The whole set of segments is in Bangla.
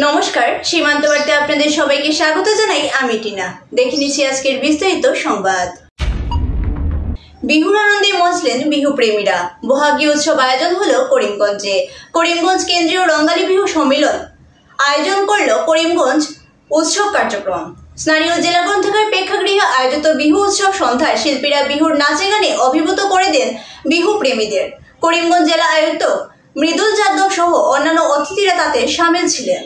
নমস্কার, সীমান্ত বার্তায় আপনাদের সবাইকে স্বাগত জানাই। আমি টিনা। দেখে নিচ্ছি আজকের বিস্তারিত সংবাদ। বিহুর আনন্দে মজলেন বিহু প্রেমীরা। বহাগী উৎসব আয়োজন হলো করিমগঞ্জে। করিমগঞ্জ কেন্দ্রীয় রঙ্গালী বিহু সম্মেলন আয়োজন করল করিমগঞ্জ উৎসব কার্যক্রম। স্থানীয় জেলা গ্রন্থাগার প্রেক্ষাগৃহে আয়োজিত বিহু উৎসব সন্ধ্যায় শিল্পীরা বিহুর নাচে গানে অভিভূত করে দেন বিহু প্রেমীদের। করিমগঞ্জ জেলা আয়ুক্ত মৃদুল যাদব সহ অন্যান্য অতিথিরা তাতে সামিল ছিলেন।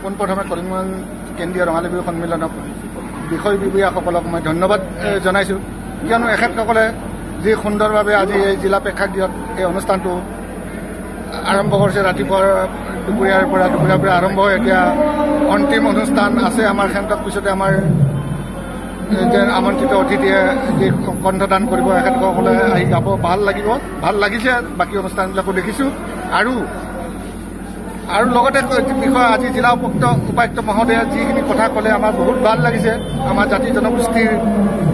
পোনপ্ৰথমে কৰিমগঞ্জ কেন্দ্ৰীয় ৰঙালী বিহু সন্মিলনক বিষয় বিষয়াসকলক মই ধন্যবাদ জনাইছোঁ, কিয়নো এখেতসকলে যি সুন্দৰভাৱে আজি এই জিলা প্ৰেক্ষাগৃহত এই অনুষ্ঠানটো আৰম্ভ কৰিছে। ৰাতিপুৱাৰ দুপৰীয়াৰ পৰা আৰম্ভ হৈ এতিয়া অন্তিম অনুষ্ঠান আছে আমাৰ সেন্তক পিছতে আমাৰ যে আমন্ত্ৰিত অতিথিয়ে যি কণ্ঠদান কৰিব এখেতসকলে আহি গাব, ভাল লাগিছে। বাকী অনুষ্ঠানবিলাকো দেখিছোঁ আৰু লগতে বিষয় আজি জিলা উপায়ুক্ত মহোদয়ে যিখিনি কথা ক'লে আমাৰ বহুত ভাল লাগিছে। আমাৰ জাতি জনগোষ্ঠীৰ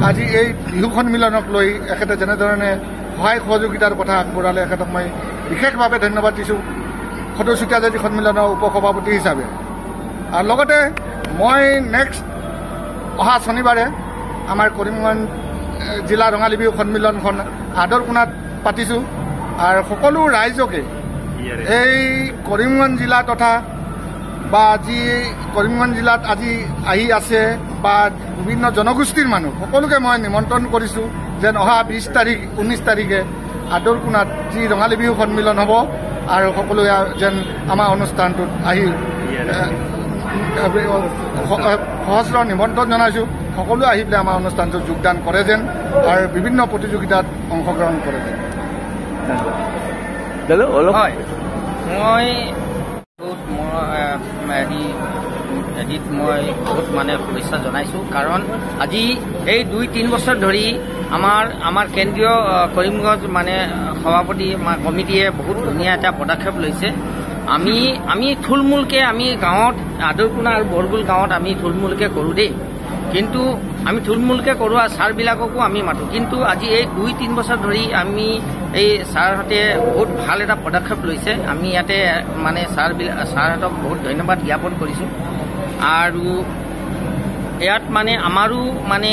আজি এই বিহু সন্মিলনক লৈ এখেতে যেনেধৰণে সহায় সহযোগিতাৰ কথা আগবঢ়ালে এখেতক মই বিশেষভাৱে ধন্যবাদ দিছোঁ সদস্যতা জাতি সন্মিলনৰ উপসভাপতি হিচাপে। আৰু লগতে মই নেক্সট অহা শনিবাৰে আমাৰ কৰিমগঞ্জ জিলা ৰঙালী বিহু সন্মিলনখন আদৰকোণাত পাতিছোঁ আৰু সকলো ৰাইজকে এই কৰিমগঞ্জ জিলা তথা বা যি কৰিমগঞ্জ জিলাত আজি আহি আছে বা বিভিন্ন জনগোষ্ঠীৰ মানুহ সকলোকে মই নিমন্ত্ৰণ কৰিছোঁ যেন অহা 20 তাৰিখ 19 তাৰিখে আদৰকোণাত যি ৰঙালী বিহু সন্মিলন হ'ব আৰু সকলোৱে যেন আমাৰ অনুষ্ঠানটোত আহি সহস্ৰ নিমন্ত্ৰণ জনাইছোঁ। সকলোৱে আহি পেলাই আমাৰ অনুষ্ঠানটোত যোগদান কৰে যেন আৰু বিভিন্ন প্ৰতিযোগিতাত অংশগ্ৰহণ কৰে যেন। মই বহুত মোৰ এডিত মই বহুত মানে শুভেচ্ছা জনাইছোঁ। কাৰণ আজি এই 2-3 বছৰ ধৰি আমাৰ কেন্দ্ৰীয় কৰিমগঞ্জ মানে সভাপতি কমিটিয়ে বহুত ধুনীয়া এটা পদক্ষেপ লৈছে। আমি থুলমূলকে আমি গাঁৱত আদৰকুনা আৰু বৰগুল গাঁৱত আমি থুলমূলকে কৰোঁ দেই, কিন্তু আমি থুলমূলকে কৰোঁ আৰু ছাৰবিলাককো আমি মাতোঁ। কিন্তু আজি এই 2-3 বছৰ ধৰি এই ছাৰহঁতে বহুত ভাল এটা পদক্ষেপ লৈছে। আমি ইয়াতে মানে ছাৰহঁতক বহুত ধন্যবাদ জ্ঞাপন কৰিছোঁ। আৰু ইয়াত মানে আমাৰো মানে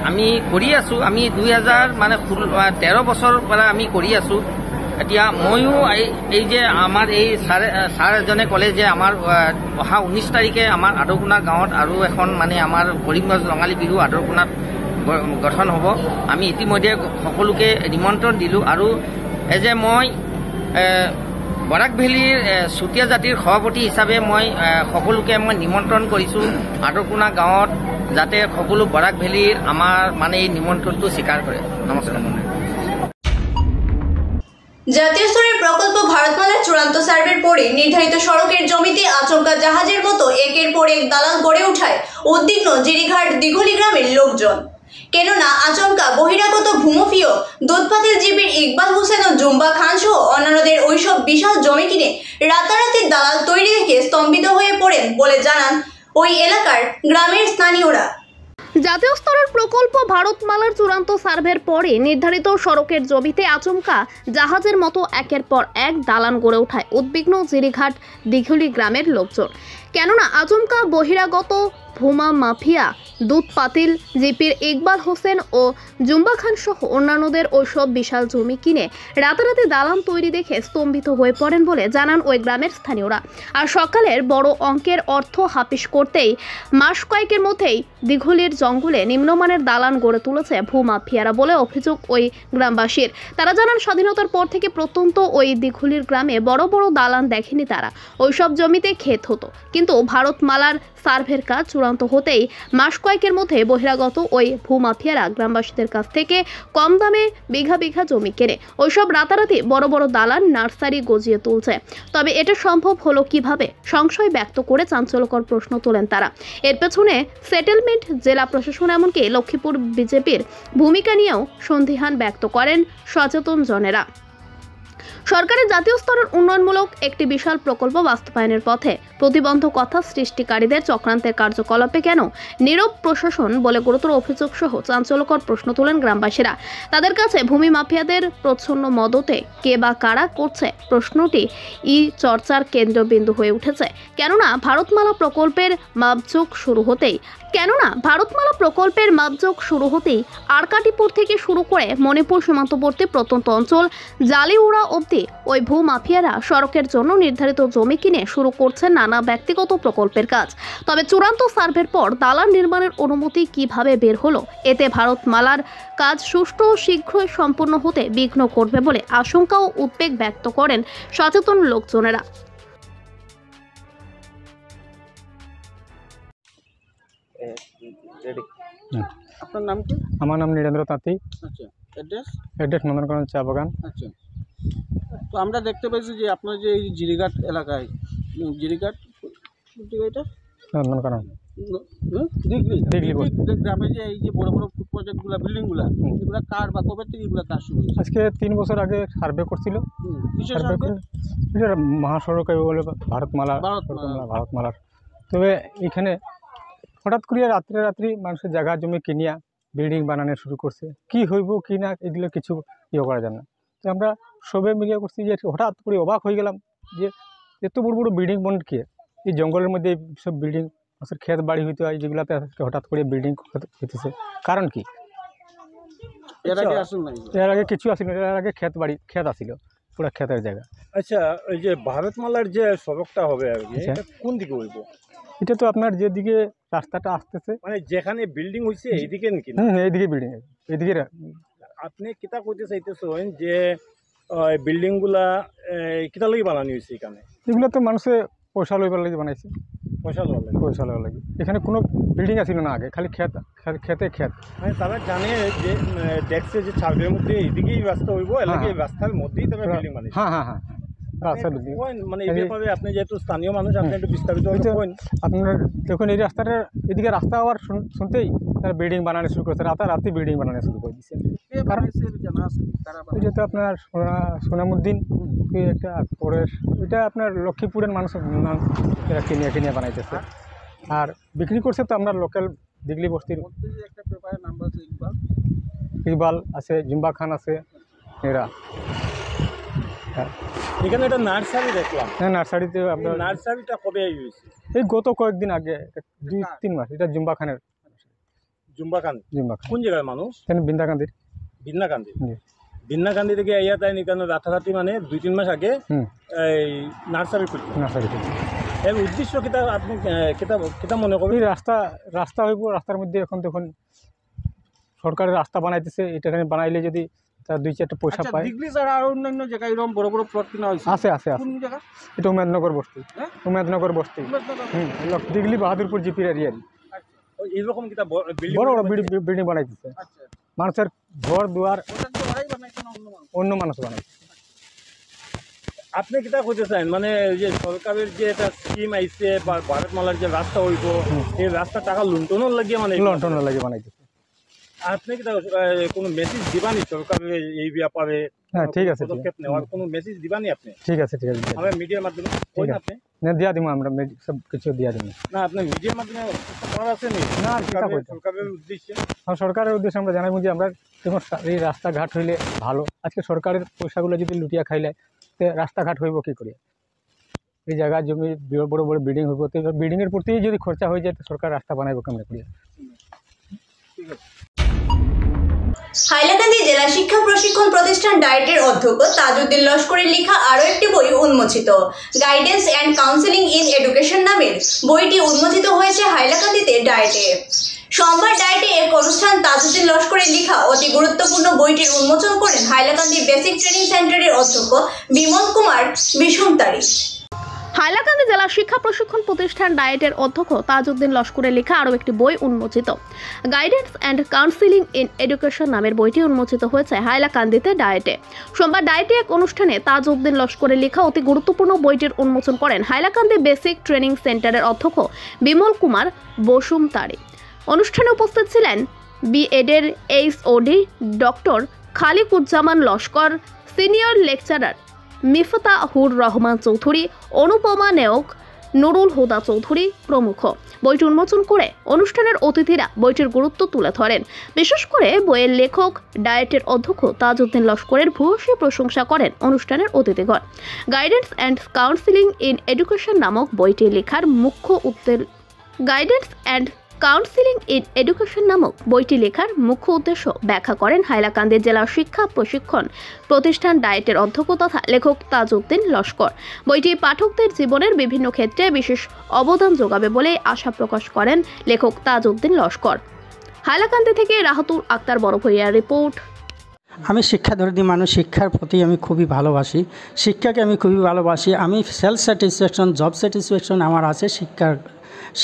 আমি কৰি আছোঁ, আমি 2013 বছৰৰ পৰা আমি কৰি আছোঁ। এতিয়া ময়ো এই যে আমাৰ এই ছাৰ এজনে ক'লে যে আমাৰ অহা 19 তাৰিখে আমাৰ আদৰকুনা গাঁৱত আৰু এখন মানে আমাৰ কৰিমগঞ্জ ৰঙালী বিহু আদৰকুনাত গঠন হ'ব। আমি ইতিমধ্যে সকলোকে নিমন্ত্ৰণ দিলোঁ। আৰু যে মই বৰাক ভেলীৰ চুতীয়া জাতিৰ সভাপতি হিচাপে মই সকলোকে মই নিমন্ত্ৰণ কৰিছোঁ আদৰকুনা গাঁৱত, যাতে সকলো বৰাক ভেলীৰ আমাৰ মানে এই নিমন্ত্ৰণটো স্বীকাৰ কৰে। নমস্কাৰ। জাতীয় স্তরের প্রকল্প ভারতমালার চূড়ান্ত সার্ভের পরে নির্ধারিত সড়কের জমিতে আচমকা জাহাজের মতো একের পর এক দালাল গড়ে ওঠায় উদ্বিগ্ন জিরিঘাট দিঘলি গ্রামের লোকজন। কেননা আচমকা বহিরাগত ভূমফীয় দুধপাতিল জীবীর ইকবাল হোসেন ও জুম্বা খান সহ অন্যান্যদের ওইসব বিশাল জমি কিনে রাতারাতি দালাল তৈরি দেখে স্তম্ভিত হয়ে পড়েন বলে জানান ওই এলাকার গ্রামের স্থানীয়রা। জাতীয় স্তরের প্রকল্প ভারতমালার চূড়ান্ত সার্ভের পরে নির্ধারিত সড়কের জমিতে আচমকা জাহাজের মতো একের পর এক দালান গড়ে ওঠায় উদ্বিগ্ন জিরিঘাট দিঘলি গ্রামের লোকজন। কেননা আচমকা বহিরাগত ভূমা মাফিয়া দুধ পাতিল জিপির ইকবাল হোসেন ও জুম্বা খান সহ অন্যান্যদের ওইসব বিশাল জমি কিনে রাতারাতি দালান তৈরি দেখে স্তম্ভিত হয়ে পড়েন বলে জানান ওই গ্রামের স্থানীয়রা। আর সকালের বড় অঙ্কের অর্থ হাপিস করতেই মাস কয়েকের মধ্যেই দিঘলির জঙ্গলে নিম্নমানের দালান গড়ে তুলেছে ভূমাফিয়ারা বলে অভিযোগ ওই গ্রামবাসীর। তারা জানান স্বাধীনতার পর থেকে প্রত্যন্ত ওই দিঘলির গ্রামে বড় বড় দালান দেখেনি তারা। ওইসব জমিতে ক্ষেত হতো, কিন্তু ভারতমালার সার্ভের কাজ চূড়ান্ত হতেই মাস কয়েকের মধ্যে বহিরাগত ওই ভূমাফিয়ারা গ্রামবাসীদের কাছ থেকে কম দামে বিঘা বিঘা জমি কেনে ওইসব রাতারাতি বড় বড় দালান নার্সারি গজিয়ে তুলছে। তবে এটা সম্ভব হলো কিভাবে সংশয় ব্যক্ত করে চাঞ্চল্যকর প্রশ্ন তোলেন তারা। এর পেছনে সেটেলমেন্ট, জেলা প্রশাসন এমনকি লক্ষ্মীপুর বিজেপির ভূমিকা নিয়েও সন্দিহান ব্যক্ত করেন সচেতন জনেরা। সরকারের জাতীয় স্তরের উন্নয়নমূলক একটি বিশাল প্রকল্প বাস্তবায়নের পথে প্রতিবন্ধকতা সৃষ্টিকারীদের চক্রান্তের কার্যকলাপে কেন নীরব প্রশাসন বলে গুরুতর অভিযোগ সহ চাঞ্চল্যকর প্রশ্ন তোলেন গ্রামবাসীরা। তাদের কাছে ভূমি মাফিয়াদের প্রচ্ছন্ন মদতে কে বা কারা করছে প্রশ্নটি চর্চার কেন্দ্রবিন্দু হয়ে উঠেছে। কেননা ভারতমালা প্রকল্পের মাপজোক শুরু হতেই আরকাটিপুর থেকে শুরু করে মণিপুর সীমান্তবর্তী প্রত্যন্ত অঞ্চল জালিউড়া অবধি ওই ভূমাফিয়ারা সড়কের জন্য নির্ধারিত জমি কিনে শুরু করছে নানা ব্যক্তিগত প্রকল্পের কাজ। তবে চূড়ান্ত সার্ভের পর দালান নির্মাণের অনুমতি কিভাবে বের হলো, এতে ভারতমালার কাজ সুষ্ঠু ও শীঘ্রই সম্পূর্ণ হতে বিঘ্ন করবে বলে আশঙ্কা ও উদ্বেগ ব্যক্ত করেন সচেতন লোকজনেরা। আপনার নাম কি? আমার নাম নীরেন্দ্র তাঁতি। আচ্ছা, অ্যাড্রেস? অ্যাড্রেস নন্দনকানন চা বাগান। আচ্ছা, তো আমরা দেখতে পেয়েছি যে আপনার যে এই জিরিঘাট এলাকায়, জিরিঘাট এটা নন্দনকানন দিঘলি গ্রামে যে এই যে বড় বড় ফুড প্রজেক্টগুলো, বিল্ডিংগুলো, এগুলো কার বা কবে থেকে এগুলো কাজ শুরু হয়েছে? আজকে 3 বছর আগে সার্ভে করছিল। মহাসড়ক বলে ভারতমালার। তবে এখানে হঠাৎ করে রাত্রি মানুষের জায়গা জমি কিনিয়া বিল্ডিং বানানো শুরু করছে। কি হইব কি না এগুলো কিছু করা যায় না। তো আমরা সবে মিলিয়ে করছি যে হঠাৎ করে অবাক হয়ে গেলাম যে এত বড় বড় বিল্ডিং বন্ধ কি এই জঙ্গলের মধ্যে সব বিল্ডিং ক্ষেত বাড়ি হইতে হয়, যেগুলোতে হঠাৎ করে বিল্ডিং হইতেছে, কারণ কি? এর আগে কিছু আসিল, এর আগে ক্ষেত আসিল, পুরো ক্ষেতের জায়গা। আচ্ছা, ওই যে ভারতমালার যে সড়কটা হবে আর কি, এটা কোন দিকে হইব? এটা তো আপনার যেদিকে রাস্তাটা আসতেছে, মানে যেখানে বিল্ডিং হয়েছে এইদিকে নাকি? এইদিকে বিল্ডিং, এইদিকে। আপনি কিতা কইতে চাইতেছেন যে বিল্ডিংগুলা কিতা লাগি বানানো হয়েছে এখানে? এগুলো তো মানুষে পয়সা লইবার লাগি বানাইছে। পয়সা লওয়ার লাগে। এখানে কোনো বিল্ডিং আসিল না আগে, খালি ক্ষেত। মানে তারা জানে যে দেখছে যে ছাড়ের মধ্যে এইদিকেই রাস্তা হইব, এলাকায় রাস্তার মধ্যেই তারা বিল্ডিং বানাইছে। হ্যাঁ। রাস্তা বিল্ডিং কোন মানে এই ব্যাপারে আপনি যেহেতু স্থানীয় মানুষ আপনি একটু বিস্তারিত কোন আপনার দেখুন এই রাস্তাটা এদিকে রাস্তা আবার শুনতেই তারা বিল্ডিং বানানো শুরু করেছে রাতারাতি বিল্ডিং বানানো শুরু করে দিচ্ছে কারণ যেহেতু আপনার সোনামুদ্দিন একটা পরের এটা আপনার লক্ষ্মীপুরের মানুষ এরা কিনিয়ে বানাইতেছে আর বিক্রি করছে তো আমরা লোকাল দিগলি বস্তির একটা পেপারের নাম বলছে ইকবাল আছে জুম্বা খান আছে এরা এখানে একটা নার্সারি দেখলাম হ্যাঁ নার্সারিতে আপনার নার্সারিটা কবে হয়েছে এই গত কয়েকদিন আগে 2-3 মাস এটা জুম্বা খানের জুম্বা খান কোন জায়গার মানুষ বিন্দাকান্দির বিন্নাকান্দি থেকে ইয়া তাই নিকানো রাতারাতি মানে 2-3 মাস আগে এই নার্সারি এর উদ্দেশ্য কিতা আপনি কিতা মনে করেন রাস্তা হইব রাস্তার মধ্যে এখন দেখুন সরকারের রাস্তা বানাইতেছে এটা বানাইলে যদি তার 2-4টা পয়সা পায় দিগলি ছাড়া আর অন্যান্য জায়গায় এরকম বড় বড় প্লট কিনা হয়েছে আছে কোন জায়গা এটা উমেদনগর বস্তি দিগলি বাহাদুরপুর জিপির এরিয়া এইরকম কিতা বড় বড় বিল্ডিং বানাইতেছে মানুষের ঘর দুয়ার অন্য মানুষ বানাইছে আপনি কিতা করতে চান মানে যে সরকারের যে একটা স্কিম আইছে বা ভারতমালার যে রাস্তা হইব এই রাস্তা টাকা লুণ্ঠনের লাগিয়ে মানে বানাইতেছে আপনি কিতা কোনো মেসেজ দিবানি সরকারের এই ব্যাপারে হ্যাঁ ঠিক আছে পদক্ষেপ নেওয়ার কোনো মেসেজ দিবানি আপনি ঠিক আছে আমরা মিডিয়ার মাধ্যমে ঠিক আছে না দিয়া দিব আমরা সব কিছু দিয়া দিব না আপনি মিডিয়ার মাধ্যমে করার আছে না সরকারের উদ্দেশ্যে সরকারের উদ্দেশ্যে আমরা জানাবো যে আমরা দেখুন এই রাস্তাঘাট হইলে ভালো আজকে সরকারের পয়সাগুলো যদি লুটিয়া খাইলে তো রাস্তাঘাট হইব কী করে এই জায়গায় জমি বড় বড় বিল্ডিং হইব তো বিল্ডিংয়ের প্রতি যদি খরচা হয়ে যায় তো সরকার রাস্তা বানাইব কেমন করিয়া ঠিক আছে হাইলাকান্দি জেলা শিক্ষা প্রশিক্ষণ প্রতিষ্ঠান ডায়েটের অধ্যক্ষ তাজউদ্দিন লস্করের লেখা আরও একটি বই উন্মোচিত guidance and counselling in education নামের বইটি উন্মোচিত হয়েছে হাইলাকান্দিতে ডায়েটে সোমবার ডায়েটে এক অনুষ্ঠান তাজউদ্দিন লস্করের লেখা অতি গুরুত্বপূর্ণ বইটির উন্মোচন করেন হাইলাকান্দি বেসিক ট্রেনিং সেন্টারের অধ্যক্ষ বিমল কুমার বিশুমতারি হাইলাকান্দি জেলা শিক্ষা প্রশিক্ষণ প্রতিষ্ঠান ডায়েটের অধ্যক্ষ তাজউদ্দিন লস্করের লেখা আরও একটি বই উন্মোচিত guidance and counselling in education নামের বইটি উন্মোচিত হয়েছে হাইলাকান্দিতে ডায়েটে সোমবার ডায়েটে এক অনুষ্ঠানে তাজউদ্দিন লস্করের লেখা অতি গুরুত্বপূর্ণ বইটির উন্মোচন করেন হাইলাকান্দি বেসিক ট্রেনিং সেন্টারের অধ্যক্ষ বিমল কুমার বসুমতারি অনুষ্ঠানে উপস্থিত ছিলেন বিএডের HOD doctor Khaliquzzaman Laskar senior lecturer Miftahur Rahman Chowdhury Anupama Neog Nurul Huda Chowdhury প্রমুখ বইটি উন্মোচন করে অনুষ্ঠানের অতিথিরা বইটির গুরুত্ব তুলে ধরেন বিশেষ করে বইয়ের লেখক ডায়েটের অধ্যক্ষ তাজউদ্দিন লস্করের ভূয়সী প্রশংসা করেন অনুষ্ঠানের অতিথিগণ guidance and counselling in education নামক বইটি লেখার মুখ্য উদ্দেশ্য ব্যাখ্যা করেন হাইলাকান্দি জেলা শিক্ষা প্রশিক্ষণ প্রতিষ্ঠান ডায়েটের অধ্যক্ষ তথা লেখক তাজউদ্দিন লস্কর বইটি পাঠকদের জীবনের বিভিন্ন ক্ষেত্রে বিশেষ অবদান যোগাবে বলে আশা প্রকাশ করেন লেখক তাজউদ্দিন লস্কর হাইলাকান্দি থেকে রাহাতুল আক্তার বড় ভূঁইয়ার রিপোর্ট। আমি শিক্ষাধর্মী মানুষ শিক্ষার প্রতি আমি খুবই ভালোবাসি শিক্ষাকে আমি খুবই ভালোবাসি আমি সেলফ স্যাটিসফ্যাকশন জব স্যাটিসফ্যাকশন আমার আছে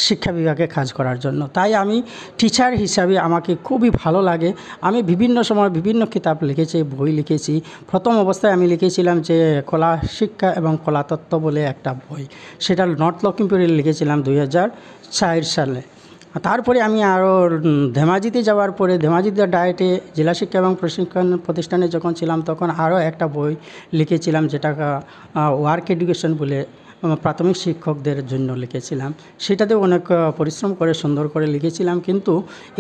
শিক্ষা বিভাগে কাজ করার জন্য তাই আমি টিচার হিসাবে আমাকে খুবই ভালো লাগে আমি বিভিন্ন সময় বিভিন্ন কিতাব লিখেছি বই লিখেছি প্রথম অবস্থায় আমি লিখেছিলাম যে কলা শিক্ষা এবং কলাতত্ত্ব বলে একটা বই সেটা নর্থ লক্ষ্মীপুরে লিখেছিলাম 2004 সালে তারপরে আমি আরও ধেমাজিতে যাওয়ার পরে ধেমাজিতে ডায়েটে জেলা শিক্ষা এবং প্রশিক্ষণ প্রতিষ্ঠানে যখন ছিলাম তখন আরও একটা বই লিখেছিলাম যেটা ওয়ার্ক এডুকেশন বলে প্রাথমিক শিক্ষকদের জন্য লিখেছিলাম সেটাতে অনেক পরিশ্রম করে সুন্দর করে লিখেছিলাম কিন্তু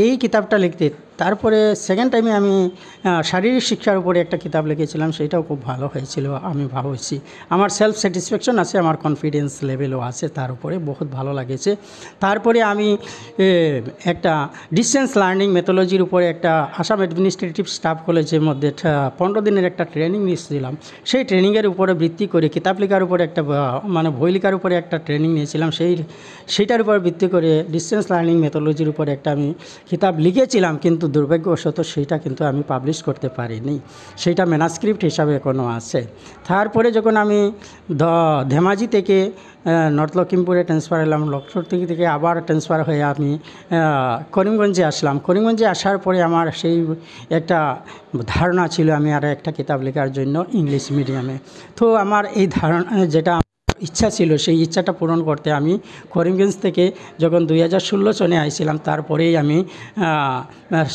এই কিতাবটা লিখতে তারপরে সেকেন্ড টাইমে আমি শারীরিক শিক্ষার উপরে একটা কিতাব লিখেছিলাম সেটাও খুব ভালো হয়েছিল আমি ভাবছি আমার সেলফ স্যাটিসফ্যাকশন আছে আমার কনফিডেন্স লেভেলও আছে তার উপরে বহুত ভালো লাগেছে তারপরে আমি একটা ডিস্টেন্স লার্নিং মেথোলজির উপরে একটা আসাম অ্যাডমিনিস্ট্রেটিভ স্টাফ কলেজের মধ্যে 15 দিনের একটা ট্রেনিং নিয়েছিলাম সেই ট্রেনিংয়ের উপরে ভিত্তি করে কিতাব লেখার উপরে একটা মানে মানে বই লেখার উপরে একটা ট্রেনিং নিয়েছিলাম, সেইটার উপর ভিত্তি করে ডিস্টেন্স লার্নিং মেথোলজির উপরে একটা আমি কিতাব লিখেছিলাম, কিন্তু দুর্ভাগ্যবশত সেইটা কিন্তু আমি পাবলিশ করতে পারিনি। সেইটা ম্যানাস্ক্রিপ্ট হিসাবে এখনও আছে। তারপরে যখন আমি ধেমাজি থেকে নর্থ লখিমপুরে ট্রান্সফার এলাম, লক্ষ্মীপুর থেকে আবার ট্রান্সফার হয়ে আমি করিমগঞ্জে আসলাম। করিমগঞ্জে আসার পরে আমার সেই একটা ধারণা ছিল আমি আর একটা কিতাব লেখার জন্য ইংলিশ মিডিয়ামে। তো আমার এই ধারণা যেটা ইচ্ছা ছিল, সেই ইচ্ছাটা পূরণ করতে আমি করিমগঞ্জ থেকে যখন 2016 সনে আইছিলাম, তারপরেই আমি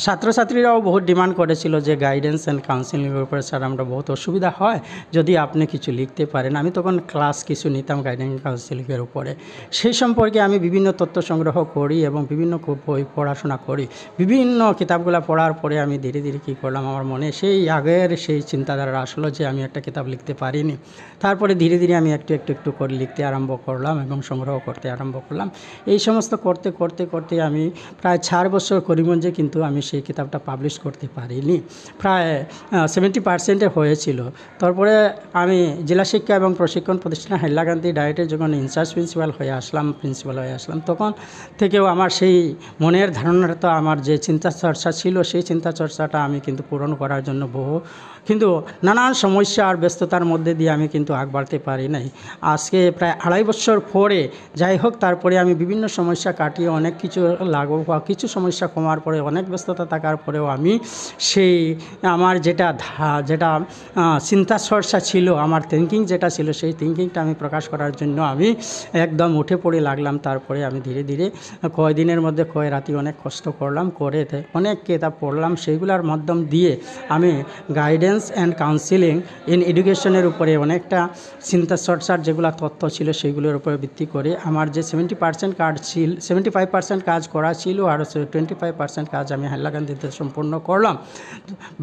ছাত্রছাত্রীরাও বহুত ডিমান্ড করেছিল যে গাইডেন্স অ্যান্ড কাউন্সিলিংয়ের উপরে স্যার আমরা বহুত অসুবিধা হয়, যদি আপনি কিছু লিখতে পারেন। আমি তখন ক্লাস কিছু নিতাম গাইডেন্স কাউন্সিলিংয়ের উপরে। সেই সম্পর্কে আমি বিভিন্ন তথ্য সংগ্রহ করি এবং বিভিন্ন বই পড়াশোনা করি। বিভিন্ন কিতাবগুলো পড়ার পরে আমি ধীরে ধীরে কী করলাম, আমার মনে সেই আগের সেই চিন্তাধারা আসলো যে আমি একটা কিতাব লিখতে পারিনি। তারপরে ধীরে ধীরে আমি একটু একটু একটু করে লিখতে আরম্ভ করলাম এবং সংগ্রহ করতে আরম্ভ করলাম। এই সমস্ত করতে করতে করতে আমি প্রায় 4 বছর করিমগঞ্জে কিন্তু আমি সেই কিতাবটা পাবলিশ করতে পারিনি, প্রায় 70% হয়েছিল। তারপরে আমি জেলা শিক্ষা এবং প্রশিক্ষণ প্রতিষ্ঠান হাইলাকান্দি ডায়েটে যখন ইনচার্জ প্রিন্সিপাল হয়ে আসলাম, তখন থেকেও আমার সেই মনের ধারণাটা, আমার যে চিন্তা চর্চা ছিল, সেই চিন্তা চর্চাটা আমি কিন্তু পূরণ করার জন্য কিন্তু নানান সমস্যা আর ব্যস্ততার মধ্যে দিয়ে আমি কিন্তু আগ বাড়তে পারি নাই। আজকে প্রায় 2.5 বছর পরে যাই হোক, তারপরে আমি বিভিন্ন সমস্যা কাটিয়ে অনেক কিছু লাগব বা কিছু সমস্যা কমার পরে, অনেক ব্যস্ততা থাকার পরেও আমি সেই আমার যেটা চিন্তা চর্চা ছিল, আমার থিঙ্কিং যেটা ছিল, সেই থিঙ্কিংটা আমি প্রকাশ করার জন্য আমি একদম উঠে পড়ে লাগলাম। তারপরে আমি ধীরে ধীরে কয়দিনের মধ্যে কয় রাতি অনেক কষ্ট করলাম, করে অনেক কিতাব পড়লাম। সেইগুলোর মাধ্যম দিয়ে আমি গাইডেন্স অ্যান্ড কাউন্সিলিং ইন এডুকেশনের উপরে অনেকটা চিন্তা চর্চার যেগুলো তথ্য ছিল সেইগুলোর উপরে ভিত্তি করে আমার যে 70% কাজ ছিল, 75% কাজ করা ছিল, আর 25% কাজ আমি হাইলাকান্দিতে সম্পূর্ণ করলাম।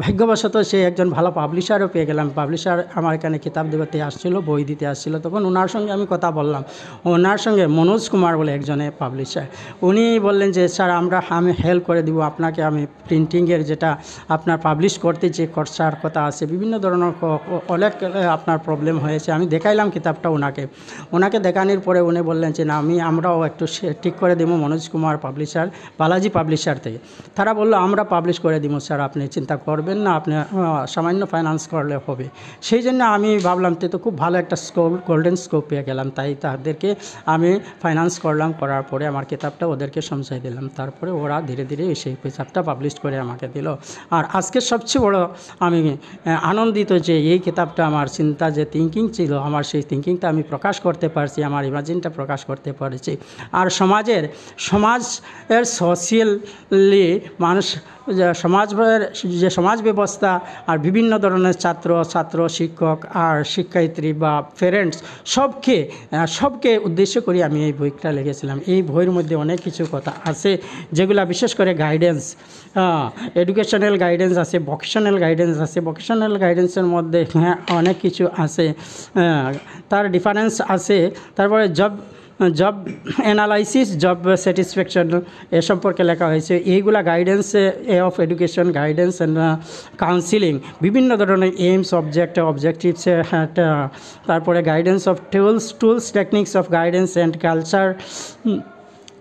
ভাগ্যবশত সে একজন ভালো পাবলিশারও পেয়ে গেলাম। পাবলিশার আমার এখানে কিতাব দিতে আসছিল, বই দিতে আসছিল। তখন ওনার সঙ্গে আমি কথা বললাম। ওনার সঙ্গে মনোজ কুমার বলে একজনে পাবলিশার, উনি বললেন যে স্যার আমি হেল্প করে দিব আপনাকে, আমি প্রিন্টিংয়ের যেটা আপনার পাবলিশ করতে যে খরচার কথা আছে, বিভিন্ন ধরনের অনেক আপনার প্রবলেম হয়েছে। আমি দেখাইলাম কিতাবটা ওনাকে দেখানোর পরে উনি বললেন যে না, আমরাও একটু ঠিক করে দেবো। মনোজ কুমার পাবলিশার, বালাজি পাবলিশার থেকে, তারা বললো আমরা পাবলিশ করে দিব স্যার, আপনি চিন্তা করবেন না, আপনি সামান্য ফাইন্যান্স করলে হবে। সেই জন্য আমি ভাবলাম তো খুব ভালো একটা গোল্ডেন স্কোপ পেয়ে গেলাম, তাই তাদেরকে আমি ফাইন্যান্স করলাম। করার পরে আমার কিতাবটা ওদেরকে সমঝাই দিলাম। তারপরে ওরা ধীরে ধীরে সেই কিতাবটা পাবলিশ করে আমাকে দিল। আর আজকে সবচেয়ে বড় আমি আনন্দিত যে এই কিতাবটা আমার চিন্তা যে থিঙ্কিং ছিল, আমার সেই থিঙ্কিংটা আমি প্রকাশ করতে পারছি, আমার ইমাজিনটা প্রকাশ করতে পারছি। আর সমাজের সোশিয়ালি মানুষ সমাজের যে সমাজ ব্যবস্থা আর বিভিন্ন ধরনের ছাত্র শিক্ষক আর শিক্ষায়িত্রী বা প্যারেন্টস সবকে উদ্দেশ্য করে আমি এই বইটা লিখেছিলাম। এই বইয়ের মধ্যে অনেক কিছু কথা আছে যেগুলো বিশেষ করে গাইডেন্স, এডুকেশনাল গাইডেন্স আছে, ভোকেশনাল গাইডেন্স আছে। ভোকেশনাল গাইডেন্সের মধ্যে অনেক কিছু আছে, তার ডিফারেন্স আছে। তারপরে জব অ্যানালাইসিস, জব স্যাটিসফ্যাকশন এ সম্পর্কে লেখা হয়েছে। এইগুলা guidance of education, guidance and counselling, বিভিন্ন ধরনের এইমস, অবজেক্টিভস, তারপরে guidance of tools techniques of guidance and culture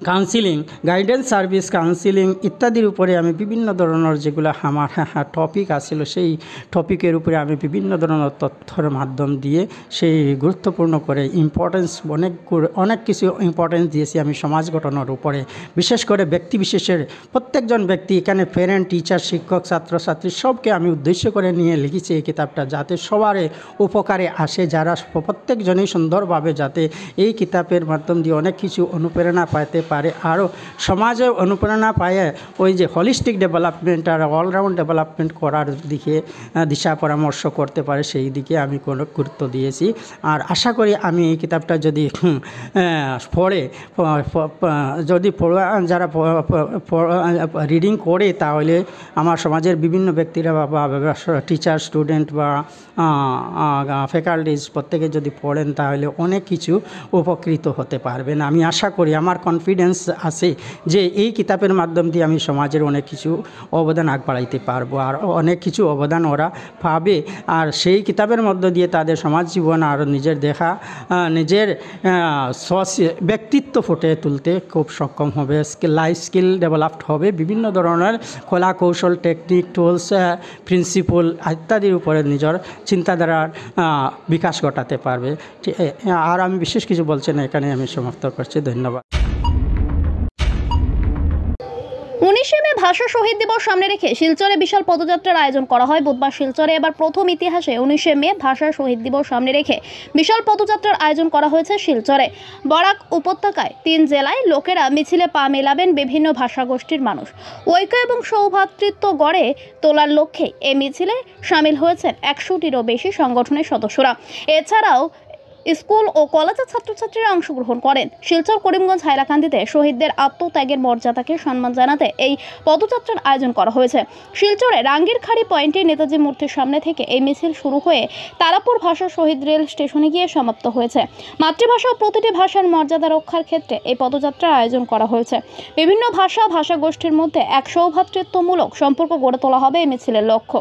counselling, guidance service counselling ইত্যাদির উপরে আমি বিভিন্ন ধরনের যেগুলো আমার টপিক আসছিল, সেই টপিকের উপরে আমি বিভিন্ন ধরনের তথ্যের মাধ্যম দিয়ে সেই গুরুত্বপূর্ণ করে অনেক কিছু ইম্পর্টেন্স দিয়েছি আমি সমাজ গঠনের উপরে। বিশেষ করে ব্যক্তি বিশেষের প্রত্যেকজন ব্যক্তি, এখানে প্যারেন্ট, টিচার, শিক্ষক, ছাত্রছাত্রী সবকে আমি উদ্দেশ্য করে নিয়ে লিখেছি এই কিতাবটা, যাতে সবার উপকারে আসে, যারা প্রত্যেকজনই সুন্দরভাবে যাতে এই কিতাবের মাধ্যম দিয়ে অনেক কিছু অনুপ্রেরণা পাইতে পারে, আরও সমাজে অনুপ্রেরণা পায় ওই যে হলিস্টিক ডেভেলপমেন্ট আর অলরাউন্ড ডেভেলপমেন্ট করার দিকে দিশা পরামর্শ করতে পারে, সেই দিকে আমি কোনো গুরুত্ব দিয়েছি। আর আশা করি আমি এই কিতাবটা যদি যারা রিডিং করে, তাহলে আমার সমাজের বিভিন্ন ব্যক্তিরা বা টিচার, স্টুডেন্ট বা ফ্যাকাল্টিজ প্রত্যেকে যদি পড়েন, তাহলে অনেক কিছু উপকৃত হতে পারবেন। আমি আশা করি, আমার কনফিডেন্স কনফিডেন্স আছে যে এই কিতাবের মাধ্যম দিয়ে আমি সমাজের অনেক কিছু অবদান বাড়াইতে পারবো, আর অনেক কিছু অবদান ওরা পাবে। আর সেই কিতাবের মধ্য দিয়ে তাদের সমাজ জীবন আর নিজের দেখা নিজের ব্যক্তিত্ব ফুটে তুলতে খুব সক্ষম হবে, লাইফ স্কিল ডেভেলপড হবে, বিভিন্ন ধরনের কলা কৌশল, টেকনিক, টুলস, প্রিন্সিপল ইত্যাদির উপরে নিজের চিন্তাধারার বিকাশ ঘটাতে পারবে। আর আমি বিশেষ কিছু বলছি না, এখানে আমি সমাপ্ত করছি। ধন্যবাদ। 19শে মে ভাষা শহীদ দিবস সামনে রেখে শিলচরে বিশাল পদযাত্রার আয়োজন করা হয়। বুধবার শিলচরে এবার প্রথম ইতিহাসে 19শে মে ভাষা শহীদ দিবস সামনে রেখে বিশাল পদযাত্রার আয়োজন করা হয়েছে শিলচরে। বরাক উপত্যকায় 3 জেলায় লোকেরা মিছিলে পা মেলাবেন বিভিন্ন ভাষাগোষ্ঠীর মানুষ। ঐক্য এবং সৌভ্রাতৃত্ব গড়ে তোলার লক্ষ্যে এই মিছিলে সামিল হয়েছেন 100টিরও বেশি সংগঠনের সদস্যরা। এছাড়াও স্কুল ও কলেজের ছাত্রছাত্রীরা অংশগ্রহণ করেন। শিলচর করিমগঞ্জ হাইলাকান্দিতে শহীদদের আত্মত্যাগের মর্যাদাকে সম্মান জানাতে এই পদযাত্রার আয়োজন করা হয়েছে। শিলচরে রাঙ্গিরখাড়ি পয়েন্টে নেতাজি মূর্তির সামনে থেকে এই মিছিল শুরু হয়ে তারাপুর ভাষা শহীদ রেল স্টেশনে গিয়ে সমাপ্ত হয়েছে। মাতৃভাষা ও প্রতিটি ভাষার মর্যাদা রক্ষার ক্ষেত্রে এই পদযাত্রার আয়োজন করা হয়েছে। বিভিন্ন ভাষাগোষ্ঠীর মধ্যে এক সৌভ্রাতৃত্বমূলক সম্পর্ক গড়ে তোলা হবে এই মিছিলের লক্ষ্য।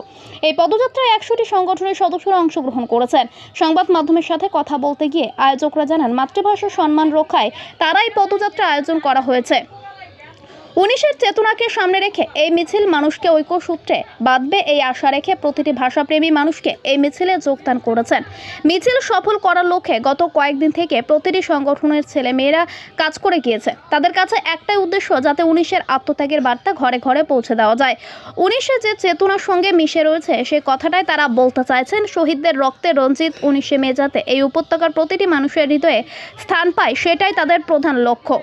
এই পদযাত্রায় 100টি সংগঠনের সদস্যরা অংশগ্রহণ করেছেন। সংবাদ মাধ্যমের সাথে কথা বলতে গিয়ে আয়োজকরা জানান, মাতৃভাষার সম্মান রক্ষায় তারাই পদযাত্রা আয়োজন করা হয়েছে। 19-এর চেতনাকে সামনে রেখে এই মিছিল মানুষকে ঐক্যসূত্রে বাঁধবে এই আশা রেখে প্রতিটি ভাষাপ্রেমী মানুষকে এই মিছিলে যোগদান করেছেন। মিছিল সফল করার লক্ষ্যে গত কয়েকদিন থেকে প্রতিটি সংগঠনের ছেলেমেয়েরা কাজ করে গিয়েছে। তাদের কাছে একটাই উদ্দেশ্য, যাতে 19-এর আত্মত্যাগের বার্তা ঘরে ঘরে পৌঁছে দেওয়া যায়। 19-এ যে চেতনার সঙ্গে মিশে রয়েছে সে কথাটাই তারা বলতে চাইছেন। শহীদদের রক্তে রঞ্জিত 19শে মে যাতে এই উপত্যকার প্রতিটি মানুষের হৃদয়ে স্থান পায়, সেটাই তাদের প্রধান লক্ষ্য।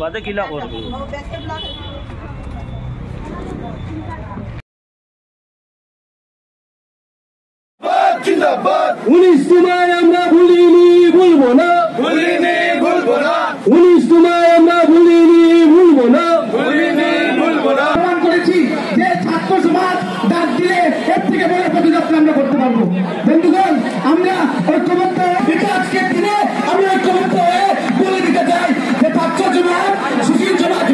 বাদে কিলা করবো জিন্দাবাদ 19 তোমায় আমরা ভুলিনি ভুলবো না 19 তোমায় আমরা ছাত্র সমাজ ডাক দিলে এর থেকে বড় পদযাত্রা আমরা করতে পারবো। বন্ধুগণ, আমরা ঐক্যবদ্ধ আজকের দিনে আমরা ঐক্যবদ্ধ হয়ে বলে দিতে চাই যে ছাত্র সমাজ সুশীল সমাজ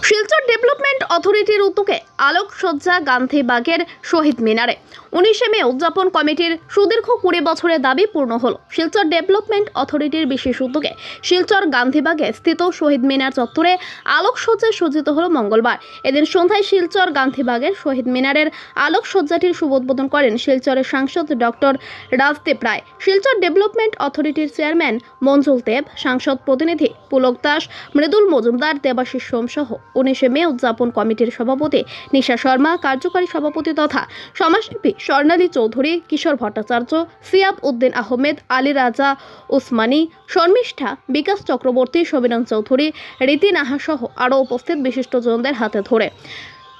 শিলচর ডেভেলপমেন্ট অথরিটির উদ্যোগে আলোকসজ্জা গান্ধীবাগের শহীদ মিনারে 19শে মে উদযাপন কমিটির সুদীর্ঘ 20 বছরের দাবি পূর্ণ হল। শিলচর ডেভেলপমেন্ট অথরিটির বিশেষ উদ্যোগে শিলচর গান্ধীবাগে স্থিত শহীদ মিনার চত্বরে আলোকসজ্জায় সজ্জিত হল মঙ্গলবার। এদিন সন্ধ্যায় শিলচর গান্ধীবাগের শহীদ মিনারের আলোকসজ্জাটির শুভ উদ্বোধন করেন শিলচরের সাংসদ ডক্টর রাজদেব রায়, শিলচর ডেভেলপমেন্ট অথরিটির চেয়ারম্যান মঞ্জুল দেব, সাংসদ প্রতিনিধি পুলক দাস, মৃদুল মজুমদার, দেবাশিস সোম সহ 19শে মে উদযাপন কমিটির সভাপতি নিশা শর্মা, কার্যকারী সভাপতি তথা সমাজসেবী স্বর্ণালী চৌধুরী, কিশোর ভট্টাচার্য, সিয়াব উদ্দিন আহমেদ, আলী রাজা উসমানী, শর্মিষ্ঠা, বিকাশ চক্রবর্তী, সমীরণ চৌধুরী, রীতি নাহা সহ আরও উপস্থিত বিশিষ্টজনদের হাতে ধরে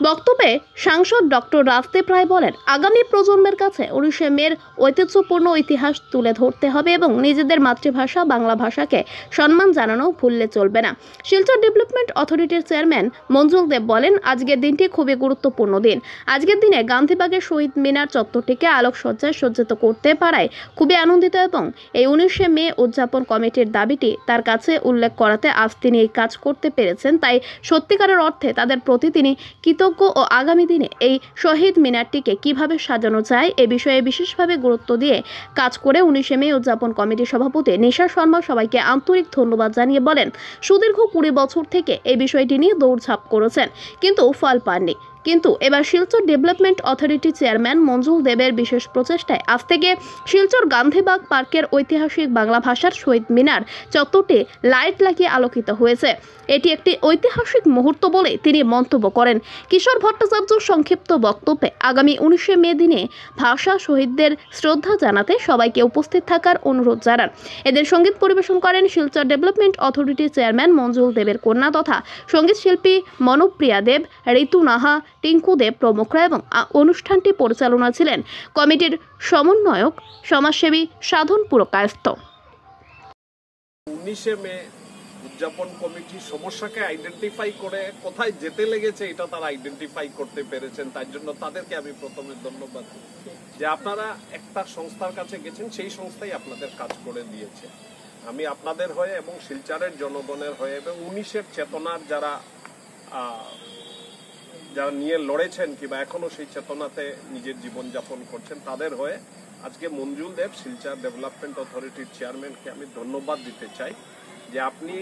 বক্তব্যে সাংসদ ডক্টর রাজদেব রায় বলেন, আগামী প্রজন্মের কাছে 19শে মের ঐতিহ্যপূর্ণ ইতিহাস তুলে ধরতে হবে এবং নিজেদের মাতৃভাষা বাংলা ভাষাকে সম্মান জানানো ভুললে চলবে না। শিলচর ডেভেলপমেন্ট অথরিটির চেয়ারম্যান মঞ্জুল দেব বলেন, আজকের দিনটি খুবই গুরুত্বপূর্ণ দিন। আজকের দিনে গান্ধীবাগের শহীদ মিনার চত্বরটিকে আলোকসজ্জায় সজ্জিত করতে পারায় খুবই আনন্দিত এবং এই 19শে মে উদযাপন কমিটির দাবিটি তার কাছে উল্লেখ করাতে আজ তিনি এই কাজ করতে পেরেছেন, তাই সত্যিকারের অর্থে তাদের প্রতি তিনি কৃতজ্ঞ ও আগামী দিনে এই শহীদ মিনারটিকে কিভাবে সাজানো যায় এ বিষয়ে বিশেষভাবে গুরুত্ব দিয়ে কাজ করে 19শে মে উদযাপন কমিটির সভাপতি নিশা শর্মা সবাইকে আন্তরিক ধন্যবাদ জানিয়ে বলেন, সুদীর্ঘ 20 বছর থেকে এই বিষয়টি নিয়ে দৌড়ঝাঁপ করেছেন কিন্তু ফল পাননি, কিন্তু এবার Silchar development authority chairman Manjul দেবের বিশেষ প্রচেষ্টায় আজ থেকে শিলচর গান্ধীবাগ পার্কের ঐতিহাসিক বাংলা ভাষার শহীদ মিনার চত্বরটি লাইট লাগিয়ে আলোকিত হয়েছে। এটি একটি ঐতিহাসিক মুহূর্ত বলে তিনি মন্তব্য করেন। কিশোর ভট্টাচার্য সংক্ষিপ্ত বক্তব্যে আগামী 19শে মে দিনে ভাষা শহীদদের শ্রদ্ধা জানাতে সবাইকে উপস্থিত থাকার অনুরোধ জানান। এদের সঙ্গীত পরিবেশন করেন শিলচর ডেভেলপমেন্ট অথরিটির চেয়ারম্যান মঞ্জুল দেবের কন্যা তথা সঙ্গীত শিল্পী মনোপ্রিয়া দেব, ঋতু নাহা, টিঙ্কু দেব প্রমুখরা এবং অনুষ্ঠানটি পরিচালনা ছিলেন কমিটির সমন্বয়ক সমাজসেবী সাধন পুরকায়স্থ। 19শে মে উদযাপন কমিটি সমস্যাকে আইডেন্টিফাই করে কোথায় যেতে লেগেছে এটা তারা আইডেন্টিফাই করতে পেরেছেন, তার জন্য তাদেরকে আমি প্রথমে ধন্যবাদ দিই যে আপনারা একটা সংস্থার কাছে গেছেন, সেই সংস্থাই আপনাদের কাজ করে দিয়েছে। আমি আপনাদের হয়ে এবং শিলচরের জনগণের হয়ে এবং 19এর চেতনার যারা নিয়ে লড়েছেন কিংবা এখনো সেই চেতনাতে নিজের জীবনযাপন করছেন তাদের হয়ে আজকে মঞ্জুল দেব শিলচর ডেভেলপমেন্ট অথরিটির চেয়ারম্যানকে আমি ধন্যবাদ দিতে চাই যে আপনি